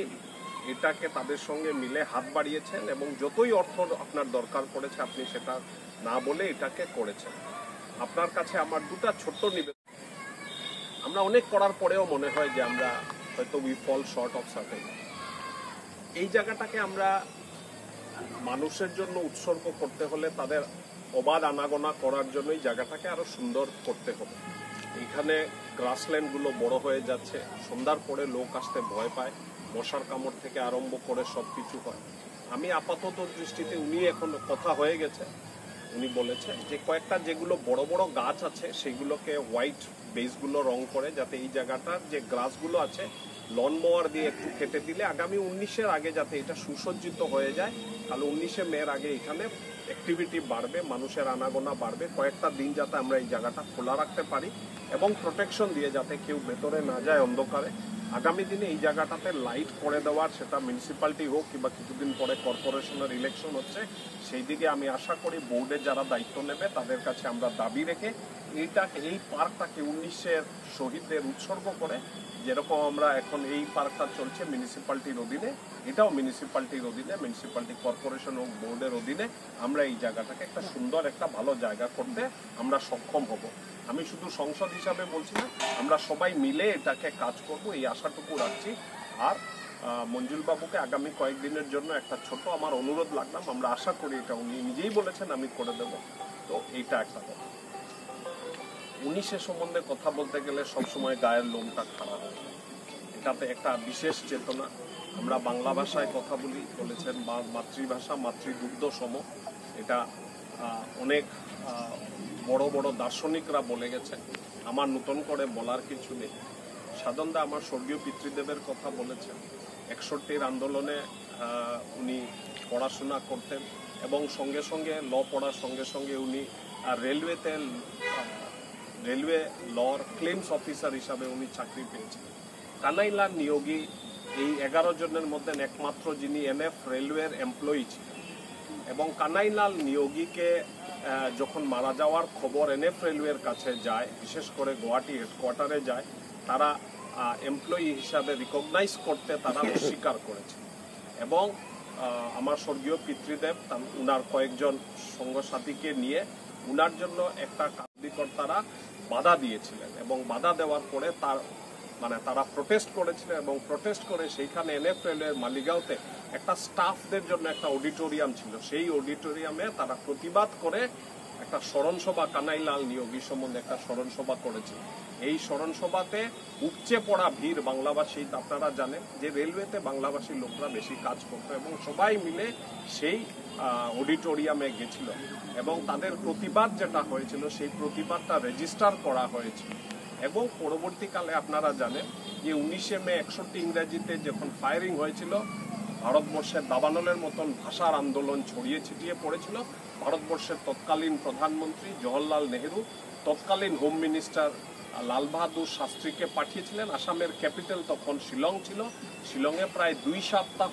এটাকে তাদের সঙ্গে মিলে হাত বাড়িয়েছেন এবং যতই অর্থ আপনার দরকার পড়েছে আপনি সেটা না বলে এটাকে করেছেন। আপনার কাছে আমার দুটা ছোট্ট নিবেদন, আমরা অনেক করার পরেও মনে হয় যে আমরা হয়তো we fall short of certain. এই জায়গাটাকে আমরা মানুষের জন্য উৎসর্গ করতে হলে তাদের অবাধ আনাগোনা করার জন্যই জায়গাটাকে আরো সুন্দর করতে হবে। এখানে গ্রাসল্যান্ডগুলো বড় হয়ে যাচ্ছে, সন্ধ্যার পরে লোক আসতে ভয় পায়, মশার কামড় থেকে আরম্ভ করে সবকিছু হয়। আমি আপাতত দৃষ্টিতে উনি এখন কথা হয়ে গেছে, উনি বলেছে যে কয়েকটা যেগুলো বড় বড় গাছ আছে সেগুলোকে হোয়াইট বেসগুলো রং করে যাতে এই জায়গাটার যে গ্রাসগুলো আছে লন মোয়ার দিয়ে একটু কেটে দিলে আগামী 19এর আগে যাতে এটা সুসজ্জিত হয়ে যায়, তাহলে 19শে মের আগে এখানে অ্যাক্টিভিটি বাড়বে, মানুষের আনাগোনা বাড়বে। কয়েকটা দিন যাতে আমরা এই জায়গাটা খোলা রাখতে পারি এবং প্রোটেকশন দিয়ে যাতে কেউ ভেতরে না যায় অন্ধকারে। আগামী দিনে এই জায়গাটাতে লাইট করে দেওয়ার, সেটা মিউনিসিপ্যালিটি হোক কিংবা কিছুদিন পরে কর্পোরেশনের ইলেকশন হচ্ছে, সেই দিকে আমি আশা করি বোর্ডের যারা দায়িত্ব নেবে তাদের কাছে আমরা দাবি রেখে এই পার্কটাকে 19এর শহীদদের উৎসর্গ করে, যেরকম আমরা এখন এই পার্কটা চলছে মিউনিসিপ্যালিটির অধীনে, এটাও মিউনিসিপ্যালিটির অধীনে, মিউনিসিপ্যালিটি কর্পোরেশন ও বোর্ডের অধীনে আমরা এই জায়গাটাকে একটা সুন্দর একটা ভালো জায়গা করতে আমরা সক্ষম হব। আমি শুধু সংসদ হিসাবে বলছি না, আমরা সবাই মিলে এটাকে কাজ করব এই আশাটুকু রাখছি। আর মঞ্জুল বাবুকে আগামী কয়েকদিনের জন্য একটা ছোট আমার অনুরোধ লাগলাম, আমরা আশা করি এটা উনি নিজেই বলেছেন আমি করে দেব। তো এইটা একটা কথা। 19 সম্বন্ধে কথা বলতে গেলে সবসময় গায়ের লোমটা খারাপ হয়। এটাতে একটা বিশেষ চেতনা। আমরা বাংলা ভাষায় কথা বলি বলেছেন, বা মাতৃভাষা মাতৃদুগ্ধ সম, এটা অনেক বড় বড় দার্শনিকরা বলে গেছেন, আমার নতুন করে বলার কিছু নেই। সাধনদা আমার স্বর্গীয় পিতৃদেবের কথা বলেছেন। 61 আন্দোলনে উনি পড়াশোনা করতেন এবং সঙ্গে সঙ্গে ল পড়ার সঙ্গে সঙ্গে উনি রেলওয়ে লর ক্লেমস অফিসার হিসাবে উনি চাকরি পেয়েছিলেন। কানাইলাল নিয়োগী এই 11 জনের মধ্যে একমাত্র যিনি NF রেলওয়ের এমপ্লয়ি ছিলেন, এবং কানাইলাল নিয়োগীকে যখন মারা যাওয়ার খবর NF রেলওয়ের কাছে যায়, বিশেষ করে গুয়াহাটি হেডকোয়ার্টারে যায়, তারা এমপ্লয়ি হিসাবে রিকগনাইজ করতে তারা অস্বীকার করেছে। এবং আমার স্বর্গীয় পিতৃদেব উনার কয়েকজন সঙ্গসাথীকে নিয়ে উনার জন্য একটা কার্যকর্তারা বাধা দিয়েছিলেন, এবং বাধা দেওয়ার পরে তারা প্রোটেস্ট করেছিলেন, এবং প্রোটেস্ট করে সেইখানে NF রেলওয়ের মালিগাঁওতে একটা স্টাফদের জন্য একটা অডিটোরিয়াম ছিল, সেই অডিটোরিয়ামে তারা প্রতিবাদ করে একটা স্মরণসভা, কানাইলাল নিয়োগী সম্বন্ধে একটা স্মরণসভা করেছিল। এই স্মরণসভাতে উপচে পড়া ভিড় বাংলাভাষী, আপনারা জানেন যে রেলওয়েতে বাংলাভাষী লোকরা বেশি কাজ করতো, এবং সবাই মিলে সেই অডিটোরিয়ামে গেছিল, এবং তাদের প্রতিবাদ যেটা হয়েছিল সেই প্রতিবাদটা রেজিস্টার করা হয়েছিল। এবং পরবর্তীকালে আপনারা জানেন যে 19 মে 61 ইংরেজিতে যখন ফায়ারিং হয়েছিল, ভারতবর্ষের দাবানলের মতন ভাষার আন্দোলন ছড়িয়ে ছিটিয়ে পড়েছিল। ভারতবর্ষের তৎকালীন প্রধানমন্ত্রী জওহরলাল নেহেরু তৎকালীন হোম মিনিস্টার লাল বাহাদুর শাস্ত্রীকে পাঠিয়েছিলেন। আসামের ক্যাপিটাল তখন শিলং ছিল। শিলংয়ে প্রায় 2 সপ্তাহ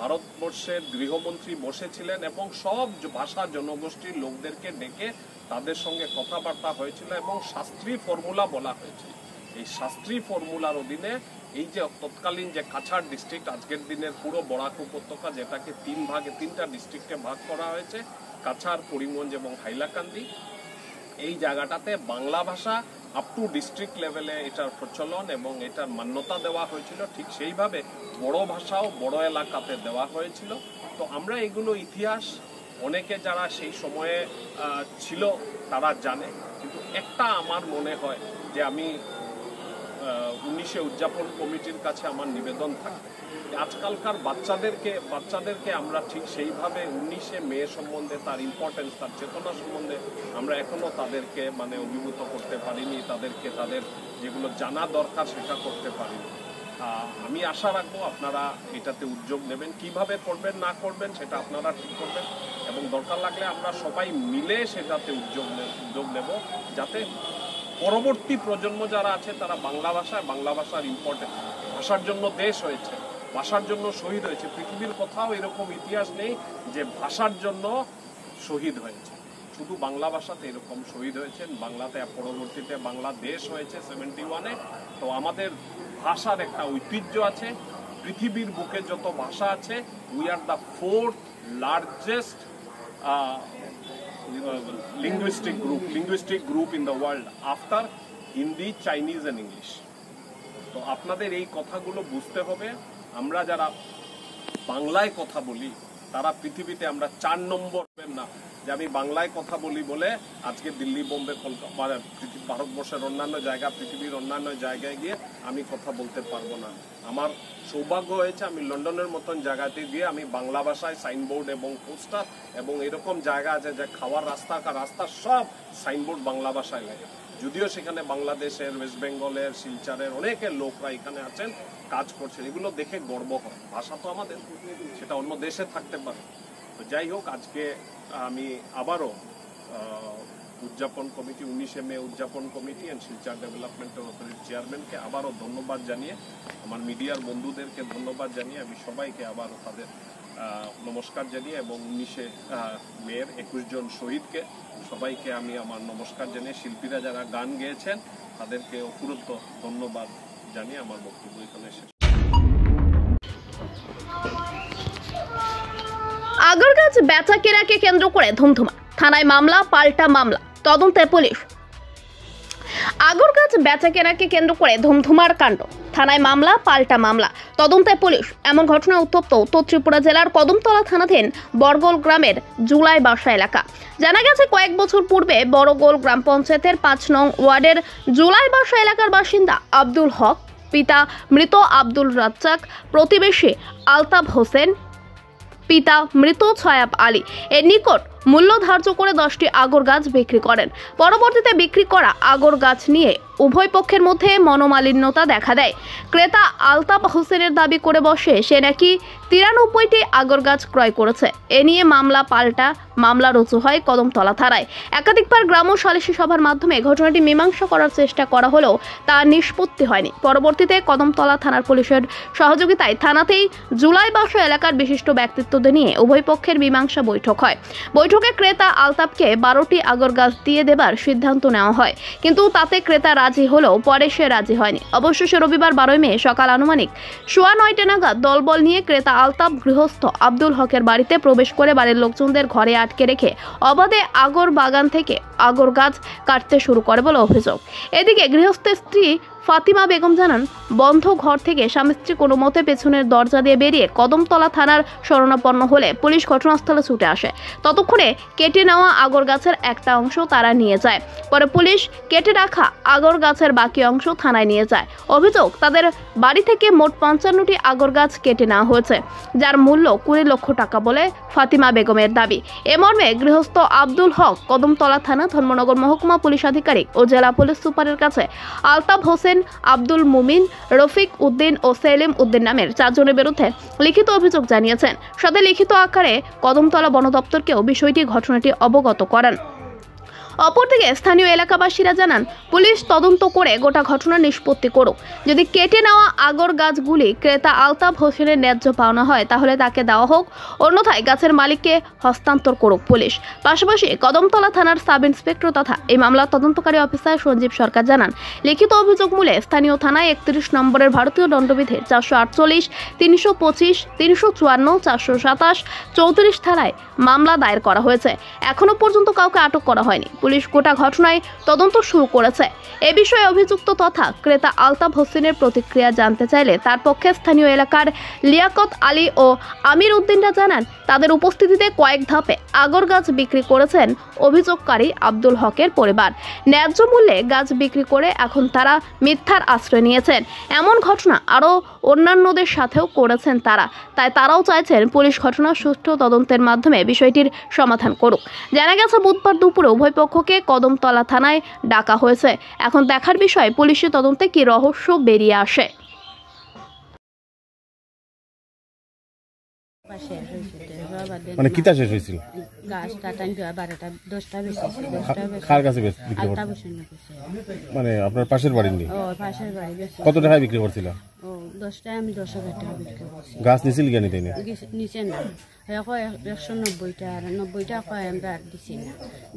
ভারতবর্ষের গৃহমন্ত্রী বসেছিলেন এবং সব ভাষা জনগোষ্ঠীর লোকদেরকে ডেকে তাদের সঙ্গে কথাবার্তা হয়েছিল এবং শাস্ত্রী ফর্মুলা বলা হয়েছিল। এই শাস্ত্রী ফর্মুলার অধীনে এই যে তৎকালীন যে কাছাড় ডিস্ট্রিক্ট, আজকের দিনের পুরো বরাক উপত্যকা, যেটাকে 3টা ডিস্ট্রিক্টে ভাগ করা হয়েছে, কাছাড়, করিমগঞ্জ এবং হাইলাকান্দি, এই জায়গাটাতে বাংলা ভাষা আপ টু ডিস্ট্রিক্ট লেভেলে এটার প্রচলন এবং এটার মান্যতা দেওয়া হয়েছিল। ঠিক সেইভাবে বড় ভাষাও বড় এলাকাতে দেওয়া হয়েছিল। তো আমরা এগুলো ইতিহাস অনেকে যারা সেই সময়ে ছিল তারা জানে, কিন্তু একটা আমার মনে হয় যে আমি 19 উদযাপন কমিটির কাছে আমার নিবেদন থাকবে, আজকালকার বাচ্চাদেরকে আমরা ঠিক সেইভাবে 19 মে সম্বন্ধে তার ইম্পর্টেন্স, তার চেতনা সম্বন্ধে আমরা এখনো তাদেরকে অভিভূত করতে পারিনি, তাদেরকে তাদের যেগুলো জানা দরকার সেটা করতে পারিনি। আমি আশা রাখবো আপনারা এটাতে উদ্যোগ নেবেন, কিভাবে করবেন না করবেন সেটা আপনারা ঠিক করবেন, এবং দরকার লাগলে আমরা সবাই মিলে সেটাতে উদ্যোগ নেব, যাতে পরবর্তী প্রজন্ম যারা আছে তারা বাংলা ভাষার ইম্পর্টেন্স, ভাষার জন্য দেশ হয়েছে, ভাষার জন্য শহীদ হয়েছে। পৃথিবীর কোথাও এরকম ইতিহাস নেই যে ভাষার জন্য শহীদ হয়েছে, শুধু বাংলা ভাষাতে এরকম শহীদ হয়েছেন। বাংলাতে পরবর্তীতে বাংলাদেশ হয়েছে 71-এ। তো আমাদের ভাষার একটা ঐতিহ্য আছে। পৃথিবীর বুকে যত ভাষা আছে, we are the 4th largest linguistic group in the world after Hindi, Chinese and English. তো আপনাদের এই কথাগুলো বুঝতে হবে। আমরা যারা বাংলায় কথা বলি তারা পৃথিবীতে আমরা 4 নম্বর না, যে আমি বাংলায় কথা বলি বলে আজকে দিল্লি, বোম্বে, কলকাতা, ভারতবর্ষের অন্যান্য জায়গা, পৃথিবীর অন্যান্য জায়গায় গিয়ে আমি কথা বলতে পারবো না। আমার সৌভাগ্য হয়েছে আমি লন্ডনের মতন জায়গাতে গিয়ে আমি বাংলা ভাষায় সাইনবোর্ড এবং পোস্টার এবং এরকম জায়গা আছে যে খাওয়ার রাস্তা সব সাইনবোর্ড বাংলা ভাষায় লাগে। যদিও সেখানে বাংলাদেশের, ওয়েস্ট বেঙ্গলের, শিলচরের অনেকের লোকরা এখানে আছেন, কাজ করছেন, এগুলো দেখে গর্ব হয়। ভাষা তো আমাদের, সেটা অন্য দেশে থাকতে পারে। তো যাই হোক, আজকে আমি আবারও উদযাপন কমিটি, 19 মে উদযাপন কমিটি অ্যান্ড শিলচর ডেভেলপমেন্ট অথরিটির চেয়ারম্যানকে আবারও ধন্যবাদ জানিয়ে, আমার মিডিয়ার বন্ধুদেরকে ধন্যবাদ জানিয়ে, আমি সবাইকে আবারও তাদের নমস্কার জানিয়ে এবং 19 মের 21 জন শহীদকে সবাইকে আমি আমার নমস্কার জানিয়ে, শিল্পীরা যারা গান গেয়েছেন তাদেরকে অফুরন্ত ধন্যবাদ জানিয়ে আমার বক্তব্য এখানে শেষ। আগারগাছ বেচা কেনাকে কেন্দ্র করে ধুমধুমা, থানায় মামলা, পাল্টা মামলা, তদন্তে পুলিশ। আগর গাছ বেচা কেনাকে কেন্দ্র করে ধুমধুমার কাণ্ড, থানায় মামলা পাল্টা মামলা, তদন্তে পুলিশ। এমন ঘটনা উত্তপ্ত উত্তর ত্রিপুরা জেলার কদমতলা থানাধীন বড়গোল গ্রামের জুলাই বাসা এলাকা। জানা গেছে কয়েক বছর পূর্বে বড়গোল গ্রাম পঞ্চায়েতের 5 নং ওয়ার্ডের জুলাই বাসা এলাকার বাসিন্দা আব্দুল হক, পিতা মৃত আব্দুল রাজ্জাক, প্রতিবেশী আলতাফ হোসেন, পিতা মৃত ছয়াব আলী এর নিকট মূল্য ধার্য করে 10টি আগর গাছ বিক্রি করেন। পরবর্তীতে বিক্রি করা আগর গাছ নিয়ে উভয় পক্ষের মধ্যে মনোমালিন্যতা দেখা দেয়। ক্রেতা আলতাফ হোসেনের দাবি করে বসে সে নাকি 93টি আগর গাছ ক্রয় করেছে। এ নিয়ে মামলা পাল্টা মামলা রুজু হয় কদমতলা থানায়। একাধিকবার গ্রাম্য সালিশি সভার মাধ্যমে ঘটনাটি মীমাংসা করার চেষ্টা করা হলেও তা নিষ্পত্তি হয়নি। পরবর্তীতে কদমতলা থানার পুলিশের সহযোগিতায় থানাতেই জুলাই বাসা এলাকার বিশিষ্ট ব্যক্তিত্বদের নিয়ে উভয় পক্ষের মীমাংসা বৈঠক হয়। বৈঠকে ক্রেতা আলতাফকে 12টি আগর গাছ দিয়ে দেবার সিদ্ধান্ত নেওয়া হয়, কিন্তু তাতে ক্রেতা রাজি হলেও পরে সে রাজি হয়নি। অবশেষে রবিবার 12 মে সকাল আনুমানিক 9:15 নাগাদ দলবল নিয়ে ক্রেতা আলতাফ গৃহস্থ আব্দুল হকের বাড়িতে প্রবেশ করে বাড়ির লোকজনদের ঘরে আটকে রেখে অবাধে আগর বাগান থেকে আগর গাছ কাটতে শুরু করে বলে অভিযোগ। এদিকে গৃহস্থের স্ত্রী ফাতিমা বেগম জানান, বন্ধ ঘর থেকে স্বামী স্ত্রী কোনো মতে পেছনের দরজা দিয়ে বেরিয়ে কদমতলা থানার শরণাপন্ন হলে পুলিশ ঘটনাস্থলে ছুটে আসে। ততক্ষণে কেটে নেওয়া আগর গাছের একটা অংশ তারা নিয়ে যায়। পরে পুলিশ কেটে রাখা আগর গাছের বাকি অংশ থানায় নিয়ে যায়। অভিযোগ, তাদের বাড়ি থেকে মোট 55টি আগর গাছ কেটে নেওয়া হয়েছে, যার মূল্য 20 লক্ষ টাকা বলে ফাতিমা বেগমের দাবি। এ মর্মে গৃহস্থ আব্দুল হক কদমতলা থানা, ধর্মনগর মহকুমা পুলিশ আধিকারিক ও জেলা পুলিশ সুপারের কাছে আলতাফ হোসেন, আব্দুল মুমিন, রফিক উদ্দিন ও সেলিম উদ্দিন নামের 4 জনের বিরুদ্ধে লিখিত অভিযোগ জানিয়েছেন। সাথে লিখিত আকারে কদমতলা বন দপ্তরকেও ঘটনাটি অবগত করেন। অপরদিকে স্থানীয় এলাকাবাসীরা জানান, পুলিশ তদন্ত করে গোটা ঘটনা নিষ্পত্তি করুক। যদি কেটে নেওয়া আগর গাছগুলি ক্রেতা আলতাফ হোসেনের ন্যায্য পাওনা হয় তাহলে তাকে দেওয়া হোক, অন্যথায় গাছের মালিককে হস্তান্তর করুক পুলিশ। পাশাপাশি কদমতলা থানার সাব ইন্সপেক্টর তথা এই মামলার তদন্তকারী অফিসার সঞ্জীব সরকার জানান, লিখিত অভিযোগ মূলে স্থানীয় থানায় 31 নম্বরের ভারতীয় দণ্ডবিধির 448, 325, 354, 427, 34 ধারায় মামলা দায়ের করা হয়েছে। এখনো পর্যন্ত কাউকে আটক করা হয়নি। পুলিশ গোটা ঘটনায় তদন্ত শুরু করেছে। এ বিষয়ে অভিযুক্ত তথা ক্রেতা আলতাফ হোসেনের প্রতিক্রিয়া জানতে চাইলে তার পক্ষে স্থানীয় এলাকার লিয়াকত আলী ও আমির উদ্দিনরা জানান, তাদের উপস্থিতিতে কয়েক ধাপে আগর গাছ বিক্রি করেছেন অভিযোগকারী আব্দুল হকের পরিবার। ন্যায্য মূল্যে গাছ বিক্রি করে এখন তারা মিথ্যার আশ্রয় নিয়েছেন। এমন ঘটনা আরও অন্যান্যদের সাথেও করেছেন তারা, তাই তারাও চাইছেন পুলিশ ঘটনার সুষ্ঠু তদন্তের মাধ্যমে বিষয়টির সমাধান করুক। জানা গেছে বুধবার দুপুরে উভয় পক্ষকে কদমতলা থানায় ডাকা হয়েছে। এখন দেখার বিষয় পুলিশের তদন্তে কি রহস্য বেরিয়ে আসে। মানে কিতা শেষ হয়েছিল? মানে আপনার পাশের বাড়ির নেই? কত টাকায় বিক্রি করছিল? 10টায় আমি 10,000 টাকা বিক্রি করছি। গাছ নিছিল কেন? তাই না নিচে না, 190টা আর 90টা কয় আমরা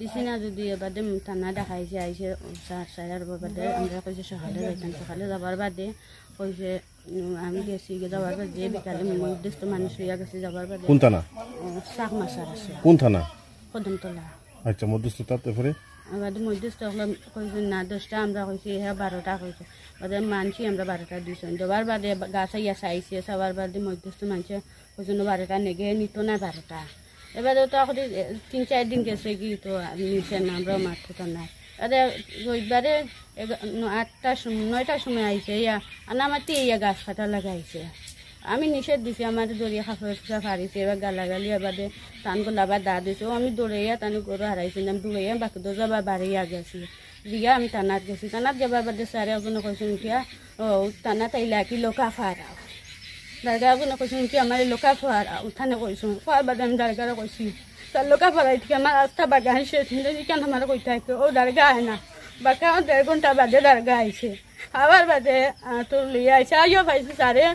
দিছি না। যদি এবারে থানা দেখাইছে আইসে 4-4 বাদে আমরা কইছে সকালে যাইতাম, সকালে যাবার বাদে কইছে আমি গেছি যাবার বাদে বিকালে নির্দিষ্ট মানুষ হইয়া গেছে যাবার বাদে। কোন থানা? শাক মাছার আছে। কোন থানা? কদমতলা। আচ্ছা, মধ্যস্থতা তারপরে বাদে মধ্যস্থ কইছে না 10টা, আমরা কইছি হ্যাঁ 12টা কইছে। বাদে মানছি আমরা 12টা দিছি। যাবার বাদে গাছ ইয়া চাইছে, সবার বাদে মধ্যস্থ মানুষে কইছে 12টা নেগে নিত না 12টা। এবারে তো এখন 3-4 দিন গেছে কি তো নিচে না, আমরা মারতে তো নাই। রবিবারে 9টার সময় আইছে ইয়া আনামাতি ইয়া গাছ কাটা লাগাইছে। আমি নিষেধ দিছি, আমার দড়িয়া খাফড়া ফাড়িছে, এবার গালাগালি এবারে টান গলা আবার দা দিছে। আমি দৌড়াইয়া টানি গরু হারাইছিলাম, দৌড়াইয়া বাকি দরজা আবার বাড়িয়া গেছি। দিয়া আমি টানাত গেছি, টানাত যাবার বাদে স্যারে ওখানে কৈছেন কিয়া ও টানাত আইলা কি লোকা ফাড়াও। দারগা ওখানে কৈছেন কি আমার লোকা ফাড়াও, ওখানে কৈছো ফার বাদে আমি দারগারে কইছি তার লোকা ফাড়াই থেকে আমার রাস্তা বাগা আইসে কেন আমার কই থাকে। ও দারগা আয় না, বাকি 1.5 ঘন্টা বাদে দারগা আইছে। আবার বাদে তোর লিয়ে আইসে আইও পাইছি স্যারে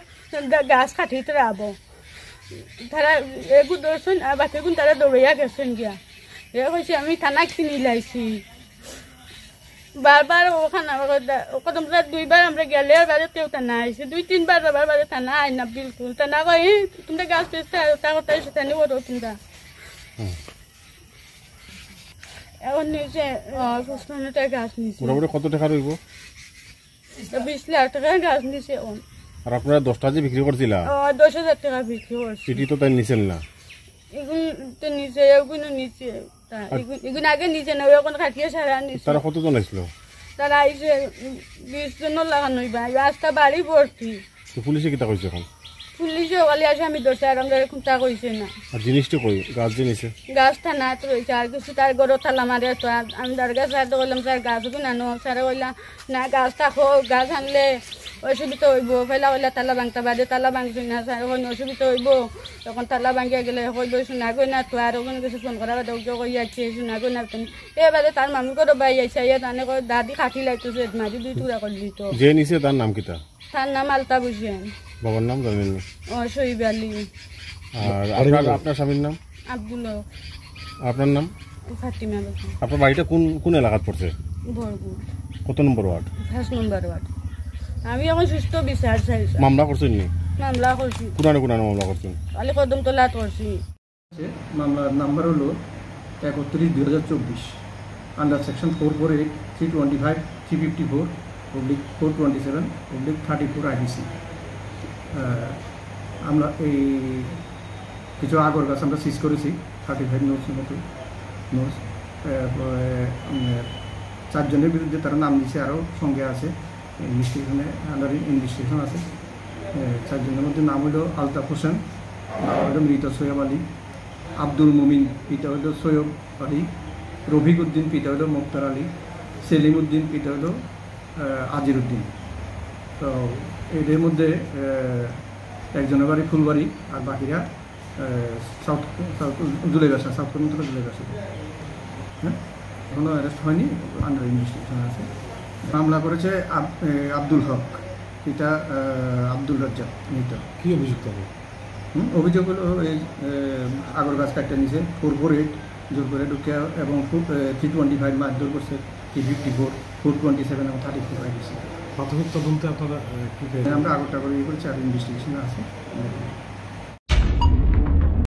গাছ কাটিতে রাবো। তারা এগুলো দৌড়ছেন আর বাকিগুন তারা দৌড়াইয়া গেছেন গিয়া। এ কইছে আমি থানা কিনি লাইছি। বারবার ওখানে কদমতলা 2বার আমরা গেলে বাদে কেউ থানা আইসে, 2-3 বার যাবার বাদে থানা আই না বিলকুল। থানা কই তোমরা গাছ পেয়েছে তা কথা এসে থানি ওরও তোমরা। এখন নিচে 55 টাকা গাছ নিচে মোটামুটি কত টাকা রইব? 20 লাখ টাকা গাছ নিচে। আর আপনারা 10টা যে বিক্রি করছিলা 10,000 টাকা বিক্রি করছি। সেটি তো তাই নিছেন না? এগুলো তো নিচে, এগুলো নিচে, এগুলো আগে নিচে না, এখন কাটিয়ে সারা নিচে। তারা কতজন আসলো? তারা আইসে 20 জনের লাগানোই ভাই, রাস্তা বাড়ি ভর্তি। তো পুলিশে কিতা কইছে এখন? পুলিশে ওখানে আসে আমি ধরছি, আর আমরা খুঁটা কইছে না। আর জিনিসটা কই? গাছ যে নিছে? গাছটা না তো রয়েছে, আর কিছু তার গরো তালা মারে তো। আমি দরগা স্যার বললাম, স্যার গাছ কিনানো, স্যারে বললাম না গাছ থাকো, গাছ আনলে অসুবিধা হইব। ফেলা হইলে তালা ভাঙতে বাদে, তালা ভাঙছি না, স্যার ওখানে অসুবিধা হইব। তখন তালা ভাঙিয়া গেলে কইব শোনা গই না তো, আর ওখানে কিছু ফোন করা বাদে কই যাচ্ছে শোনা গই না। এবারে তার মামি করে বাই আইসা, ইয়ে তানে দাদি খাটি লাগতেছে, মাঝে 2 টুকরা করে দিত। যে নিছে তার নাম কিতা? তার নাম আলতা বুঝেন। বাবার নাম জানেন না? শহীদ আলী। আর আপনার স্বামীর নাম? আব্দুল। আপনার নাম? ফাতিমা বেগম। আপনার বাড়িটা কোন এলাকাত পড়ছে? বরগুল। কত নম্বর ওয়ার্ড? 1 নম্বর ওয়ার্ড। আমি এখন সুস্থ বিচার চাইছি। মামলা করছেন নি? মামলা করছি। কোন মামলা করছেন? কালি কদমতলা করছি। মামলার নাম্বার হলো 31/2024 আন্ডার সেকশন 448, 325, 354/427/34 IBC। আমরা এই কিছু আগর গাছ আমরা সিজ করেছি 35 নোটস মতো নোটস। 4 জনের বিরুদ্ধে তারা নাম দিচ্ছে, আরও সঙ্গে আছে ইনভেস্টিগেশনে, আন্ডার ইনভেস্টিগেশন আছে। 4 জনের মধ্যে নাম হলো আলতাফ হোসেন, নাম হলো মৃত সৈয়ব আলী, আব্দুল মুমিন পিতা হলো সৈয়ব আলী, রফিক উদ্দিন পিতা হলো মুক্তার আলী, সেলিম উদ্দিন পিতা হলো আজির উদ্দিন। তো এদের মধ্যে একজনের বাড়ি ফুলবাড়ি, আর বাকিরা সাউথ জুলেগাছা, সাউথ কর্মতলা জুলেগাছা। হ্যাঁ, এখনও অ্যারেস্ট হয়নি, আন্ডার ইনভেস্টিগেশন আছে। মামলা করেছে আব্দুল হক, পিতা আব্দুল রাজ্জাক মৃত। কী অভিযোগ হবে? অভিযোগ হলো এই আগর গাছ কাটতে নিছে, 448 জোর করে ঢুকে, এবং 325 মারধর করছে, 354, 427 এবং 34 IBC। প্রাথমিক তদন্তে আপনারা আমরা আগরটা করে করেছি, আর ইনভেস্টিগেশন আছে।